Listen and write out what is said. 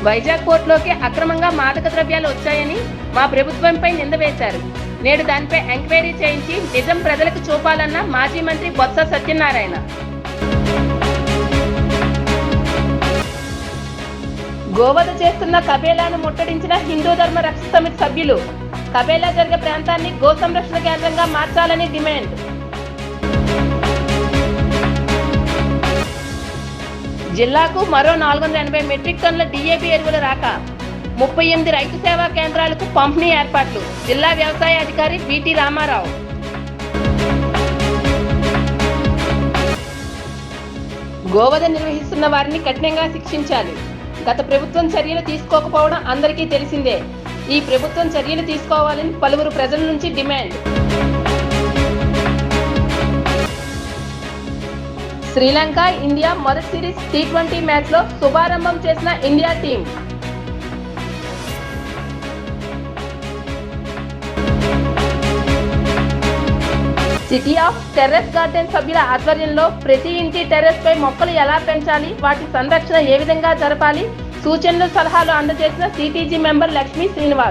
వైజాగ్ పోర్టులోకి అక్రమంగా మాదక ద్రవ్యాలు వచ్చాయని మా ప్రభుత్వంపై నింద వేశారు. నేడు దానిపై ఎంక్వైరీ చేయించి నిజం ప్రజలకు చూపాలన్న మాజీ మంత్రి బొత్స సత్యనారాయణ. గోవధ చేస్తున్న కబేలాను ముట్టడించిన హిందూ ధర్మ రక్షణ సమితి సభ్యులు కబేలా జరిగే ప్రాంతాన్ని గో సంరక్షణ కేంద్రంగా మార్చాలని డిమాండ్. జిల్లాకు మరో 480 మెట్రిక్ టన్నుల డీఏపీ ఎరువులు రాక 38 రైతు సేవా కేంద్రాలకు పంపిణీ ఏర్పాట్లు. జిల్లా వ్యవసాయ అధికారి బిటి రామారావు. గోవధ నిర్వహిస్తున్న వారిని కఠినంగా శిక్షించాలి. గత ప్రభుత్వం చర్యలు తీసుకోకపోవడం అందరికీ తెలిసిందే. ఈ ప్రభుత్వం చర్యలు తీసుకోవాలని పలువురు ప్రజల నుంచి డిమాండ్. శ్రీలంక ఇండియా మొదటి సిరీస్ T20 మ్యాచ్లో శుభారంభం చేసిన India team. City of terrace garden సభ్యుల ఆధ్వర్యంలో ప్రతి ఇంటి టెర్రస్ పై మొక్కలు ఎలా పెంచాలి, వాటి సంరక్షణ ఏ విధంగా జరపాలి, సూచనలు సలహాలు అందజేసిన సిటీజీ మెంబర్ లక్ష్మీ శ్రీనివాస్.